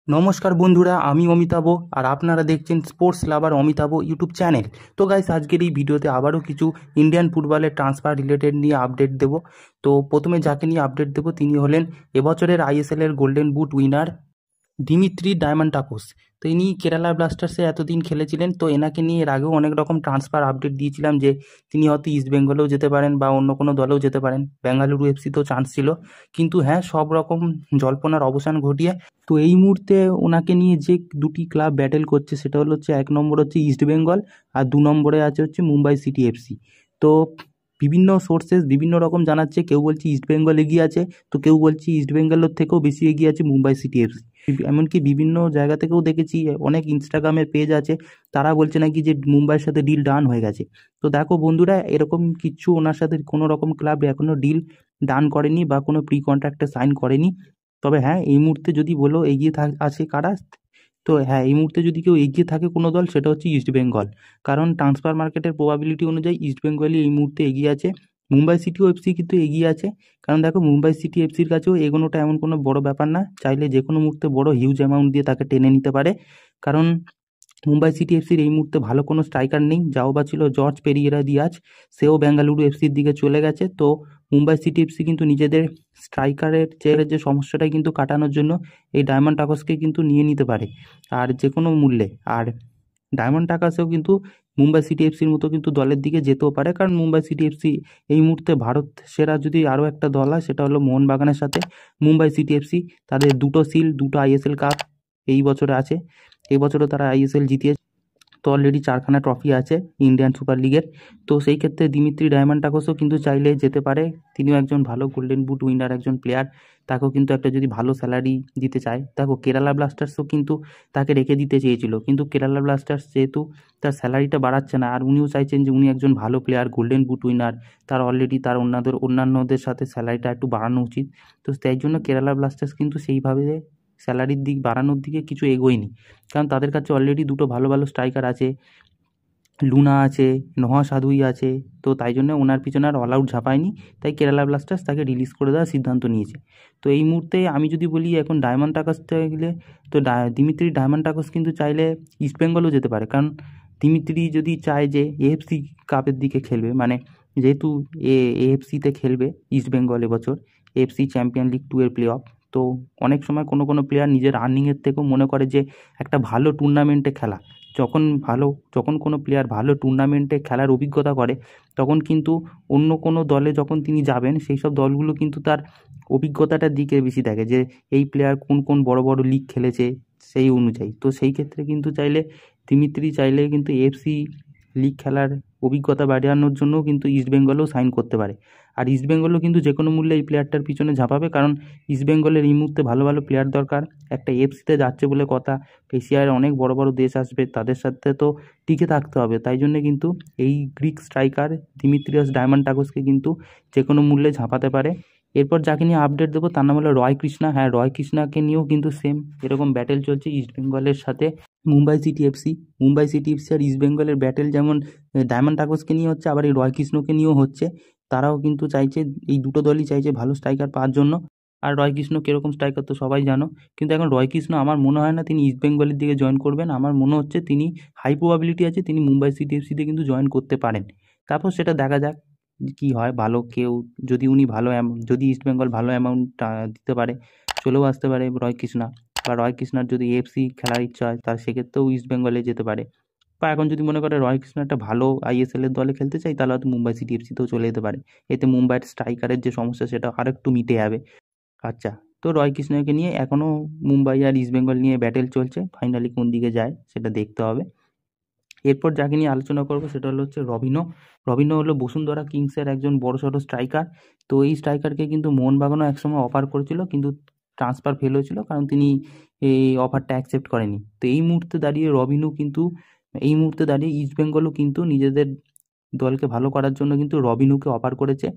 নমস্কার বন্ধুরা, আমি অমিতাভ আর আপনারা দেখছেন স্পোর্টস লাভার অমিতাভ ইউটিউব চ্যানেল। তো গাইস, আজকের এই ভিডিওতে আবারও কিছু ইন্ডিয়ান ফুটবলের ট্রান্সফার রিলেটেড নিয়ে আপডেট দেব। তো প্রথমে যাকে নিয়ে আপডেট দেব তিনি হলেন এবছরের আইএসএল এর গোল্ডেন বুট উইনার দিমিত্রি ডায়মান্টাকোস। তো ইনি কেরালা ব্লাস্টার্সে এতদিন খেলেছিলেন। তো এনাকে নিয়ে এর আগেও অনেক রকম ট্রান্সফার আপডেট দিয়েছিলাম যে তিনি হয়তো ইস্ট বেঙ্গলেও যেতে পারেন বা অন্য কোনো দলেও যেতে পারেন, বেঙ্গালুরু এফসিতেও চান্স ছিল। কিন্তু হ্যাঁ, সব রকম জল্পনার অবসান ঘটিয়ে তো এই মুহূর্তে ওনাকে নিয়ে যে দুটি ক্লাব ব্যাটেল করছে সেটা হচ্ছে এক নম্বর হচ্ছে ইস্ট বেঙ্গল আর দু নম্বরে আছে হচ্ছে মুম্বাই সিটি এফসি। তো বিভিন্ন সোর্সেস বিভিন্ন রকম জানাচ্ছে, কেউ বলছে ইস্ট বেঙ্গল এগিয়ে আছে, তো কেউ বলছে ইস্ট বেঙ্গলের থেকেও বেশি এগিয়ে আছে মুম্বাই সিটি এফসি। এমনকি বিভিন্ন জায়গা থেকেও দেখেছি, অনেক ইনস্টাগ্রামের পেজ আছে, তারা বলছে নাকি যে মুম্বাইয়ের সাথে ডিল ডান হয়ে গেছে। তো দেখো বন্ধুরা, এরকম কিছু ওনার সাথে কোনো রকম ক্লাব এখনো ডিল ডান করেনি বা কোনো প্রি কন্ট্রাক্টে সাইন করেনি। তবে হ্যাঁ, এই মুহূর্তে যদি বলো এগিয়ে আছে কারা, তো হ্যাঁ, এই মুহূর্তে যদি কেউ এগিয়ে থাকে কোনো দল, সেটা হচ্ছে ইস্ট বেঙ্গল। কারণ ট্রান্সফার মার্কেটের প্রবাবিলিটি অনুযায়ী ইস্ট বেঙ্গলই এই মুহূর্তে এগিয়ে আছে। মুম্বাই সিটি এফসি কিন্তু এগিয়ে আছে, কারণ দেখো মুম্বাই সিটি এফসির কাছেও এগোনোটা এমন কোনো বড় ব্যাপার না, চাইলে যে কোনো মুহূর্তে বড় হিউজ অ্যামাউন্ট দিয়ে তাকে টেনে নিতে পারে। কারণ মুম্বাই সিটি এফসির এই মুহূর্তে ভালো কোনো স্ট্রাইকার নেই, যাও বা ছিল জর্জ পেরিয়েরা দিয়াজ, সেও বেঙ্গালুরু এফসির দিকে চলে গেছে। তো মুম্বাই সিটি এফসি কিন্তু নিজেদের স্ট্রাইকারের যে সমস্যাটাই কিন্তু কাটানোর জন্য এই ডায়মন্ড টাকসকে কিন্তু নিয়ে নিতে পারে, আর যে কোনো মূল্যে। আর ডায়মন্ড টাকাসেও কিন্তু মুম্বাই সিটি এফসির মতো কিন্তু দলের দিকে যেতেও পারে, কারণ মুম্বাই সিটি এফসি এই মুহূর্তে ভারত সেরা যদি আরও একটা দল হয় সেটা হলো মোহনবাগানের সাথে মুম্বাই সিটি এফসি। তাদের দুটো সিল, দুটো আইএসএল কাপ এই বছরে আছে। এই বছরও তারা আইএসএল জিতিয়েছে। তো অলরেডি 4খানা ট্রফি আছে ইন্ডিয়ান সুপার লিগের। তো সেই ক্ষেত্রে দিমিত্রি ডায়মান্টাকোসও কিন্তু চাইলে যেতে পারে। তিনিও একজন ভালো গোল্ডেন বুট উইনার একজন প্লেয়ার। তাকেও কিন্তু একটা যদি ভালো স্যালারি দিতে চায়, দেখো কেরালা ব্লাস্টার্সও কিন্তু তাকে রেখে দিতে চেয়েছিল, কিন্তু কেরালা ব্লাস্টার্স যেহেতু তার স্যালারিটা বাড়াচ্ছে না, আর উনিও চাইছেন যে উনি একজন ভালো প্লেয়ার গোল্ডেন বুট উইনার, তার অলরেডি তার অন্যান্যদের সাথে স্যালারিটা একটু বাড়ানো উচিত। তো তাই জন্য কেরালা ব্লাস্টার্স কিন্তু সেইভাবে স্যালারির দিক বাড়ানোর দিকে কিছু এগোয়নি, কারণ তাদের কাছে অলরেডি দুটো ভালো ভালো স্ট্রাইকার আছে, লুনা আছে, নোহা সাধুই আছে। তো তাই জন্য ওনার পিছনে আর অল আউট ঝাঁপায়নি, তাই কেরালা ব্লাস্টার্স তাকে রিলিজ করে দেওয়ার সিদ্ধান্ত নিয়েছে। তো এই মুহূর্তে আমি যদি বলি এখন ডায়মন্ড টাকাস গেলে, তো দিমিত্রি ডায়মন্ড টাকাস কিন্তু চাইলে ইস্ট বেঙ্গলও যেতে পারে, কারণ দিমিত্রি যদি চায় যে এএফসি কাপের দিকে খেলবে, মানে যেহেতু এএফসিতে খেলবে ইস্ট বেঙ্গল এবছর, এএফসি চ্যাম্পিয়ন লিগ 2 এর প্লে অফ। তো অনেক সময় কোনো কোনো প্লেয়ার নিজের আর্নিংয়ের থেকেও মনে করে যে একটা ভালো টুর্নামেন্টে খেলা, যখন যখন কোনো প্লেয়ার ভালো টুর্নামেন্টে খেলার অভিজ্ঞতা করে, তখন কিন্তু অন্য কোনো দলে যখন তিনি যাবেন, সেই সব দলগুলো কিন্তু তার অভিজ্ঞতাটার দিকে বেশি দেখে যে এই প্লেয়ার কোন কোন বড় বড় লিগ খেলেছে সেই অনুযায়ী। তো সেই ক্ষেত্রে কিন্তু চাইলে দিমিত্রি চাইলে কিন্তু এফসি লিগ খেলার অভিজ্ঞতা বাড়ানোর জন্যও কিন্তু ইস্ট বেঙ্গলেও সাইন করতে পারে। আর ইস্ট বেঙ্গলও কিন্তু যে কোনো মূল্যে এই প্লেয়ারটার পিছনে ঝাঁপাবে, কারণ ইস্ট বেঙ্গলের এই মুহূর্তে ভালো ভালো প্লেয়ার দরকার। একটা এফসিতে যাচ্ছে বলে কথা, এশিয়ার অনেক বড় বড় দেশ আসবে, তাদের সাথে তো টিকে থাকতে হবে। তাই জন্য কিন্তু এই গ্রিক স্ট্রাইকার দিমিত্রিয়াস ডায়মান্টাকোসকে কিন্তু যে কোনো মূল্যে ঝাঁপাতে পারে। এরপর যাকে নিয়ে আপডেট দেবো তার নাম হলো রয় কৃষ্ণা। হ্যাঁ, রয় কৃষ্ণাকে নিয়েও কিন্তু সেম এরকম ব্যাটেল চলছে ইস্ট বেঙ্গলের সাথে Mumbai City FC. Mumbai City FC আর ইস্ট বেঙ্গলের ব্যাটেল যেমন ডায়মন্ড টাকসকে নিয়ে হচ্ছে, আবার এই রয় কৃষ্ণকে নিয়েও হচ্ছে। তারাও কিন্তু চাইছে, এই দুটো দলই চাইছে ভালো স্ট্রাইকার পাওয়ার জন্য। আর রয় কৃষ্ণ কীরকম স্ট্রাইকার তো সবাই জানো, কিন্তু এখন রয় কৃষ্ণ আমার মনে হয় না তিনি ইস্ট বেঙ্গলের দিকে জয়েন করবেন। আমার মনে হচ্ছে তিনি হাই প্রবাবিলিটি আছে তিনি মুম্বাই সিটি এফসিতে কিন্তু জয়েন করতে পারেন। তারপর সেটা দেখা যাক কি হয়। ভালো কেউ যদি উনি ভালো যদি ইস্ট বেঙ্গল ভালো অ্যামাউন্ট দিতে পারে, চলেও আসতে পারে রয় কৃষ্ণা। বা রয় কৃষ্ণার যদি এফসি খেলার ইচ্ছা হয়, তার সেক্ষেত্রেও ইস্ট বেঙ্গলে যেতে পারে। বা এখন যদি মনে করে রয় কৃষ্ণ একটা ভালো আইএসএল এর দলে খেলতে চাই, তাহলে হয়তো মুম্বাই সিটি এফসিতেও চলে যেতে পারে। এতে মুম্বাইয়ের স্ট্রাইকারের যে সমস্যা সেটা আরেকটু মিটে যাবে। আচ্ছা, তো রয় কৃষ্ণকে নিয়ে এখনও মুম্বাই আর ইস্ট বেঙ্গল নিয়ে ব্যাটেল চলছে, ফাইনালি কোন দিকে যায় সেটা দেখতে হবে। এরপর যাকে নিয়ে আলোচনা করবো সেটা হচ্ছে রবিনো। রবিনো হলো বসুন্ধরা কিংসের একজন বড়সড় স্ট্রাইকার। তো এই স্ট্রাইকারকে কিন্তু মোহনবাগানও একসময় অফার করেছিল, কিন্তু ট্রান্সফার ফেল হয়েছিল, কারণ তিনি এই অফারটা অ্যাকসেপ্ট করেনি। তো এই মুহূর্তে দাঁড়িয়ে রবিনো কিন্তু, এই মুহূর্তে দাঁড়িয়ে ইস্ট বেঙ্গলও কিন্তু নিজেদের দলকে ভালো করার জন্য কিন্তু রবিনুকে অফার করেছে।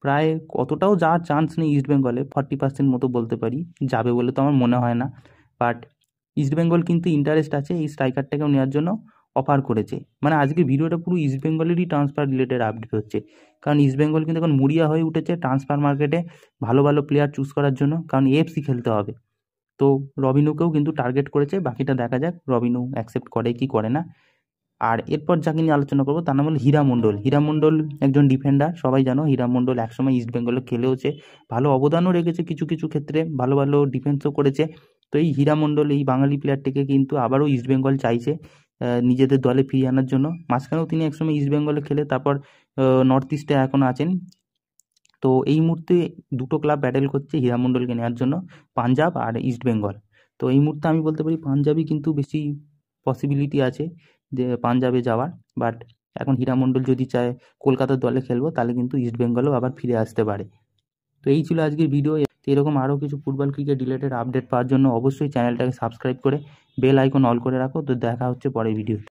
প্রায় কতটাও যাওয়ার চান্স নেই ইস্ট বেঙ্গলে, 40% মতো বলতে পারি, যাবে বলে তো আমার মনে হয় না। বাট ইস্ট বেঙ্গল কিন্তু ইন্টারেস্ট আছে এই স্ট্রাইকারটাকেও নেওয়ার জন্য, অফার করেছে। মানে আজকে ভিডিওটা পুরো ইস্ট বেঙ্গলেরই ট্রান্সফার রিলেটেড আপডেট হচ্ছে, কারণ ইস্ট বেঙ্গল কিন্তু এখন মরিয়া হয়ে উঠেছে ট্রান্সফার মার্কেটে ভালো ভালো প্লেয়ার চুজ করার জন্য, কারণ এএফসি খেলতে হবে। তো তো রবিনুকেও কিন্তু টার্গেট করেছে, বাকিটা দেখা যাক রবিনু অ্যাকসেপ্ট করে কি করে না। আর এরপর যাকে নিয়ে আলোচনা করবো তার নাম হল হীরা মণ্ডল। হীরা মণ্ডল একজন ডিফেন্ডার, সবাই জানো হীরা মণ্ডল একসময় ইস্ট বেঙ্গলে খেলেওছে, ভালো অবদানও রেখেছে, কিছু কিছু ক্ষেত্রে ভালো ভালো ডিফেন্সও করেছে। তো এই হীরা মণ্ডল, এই বাঙালি প্লেয়ারটিকে কিন্তু আবারও ইস্ট বেঙ্গল চাইছে নিজেদের দলে ফিরিয়ে আনার জন্য। মাঝখানেও তিনি একসময় ইস্ট বেঙ্গলে খেলে তারপর নর্থ ইস্টে এখন আছেন। তো এই মুহূর্তে দুটো ক্লাব ব্যাটেল করছে হীরা মণ্ডলকে নেওয়ার জন্য, পাঞ্জাব আর ইস্ট বেঙ্গল। তো এই মুহূর্তে আমি বলতে পারি পাঞ্জাবই কিন্তু বেশি পসিবিলিটি আছে যে পাঞ্জাবে যাওয়ার। বাট এখন হীরা মণ্ডল যদি চায় কলকাতার দলে খেলবো, তাহলে কিন্তু ইস্ট বেঙ্গলও আবার ফিরে আসতে পারে। তো এই ছিল আজকের ভিডিও। তো এরকম আরও কিছু ফুটবল ক্রিকেট রিলেটেড আপডেট পাওয়ার জন্য অবশ্যই চ্যানেলটাকে সাবস্ক্রাইব করে বেল আইকন অল করে রাখো। তো দেখা হচ্ছে পরের ভিডিও।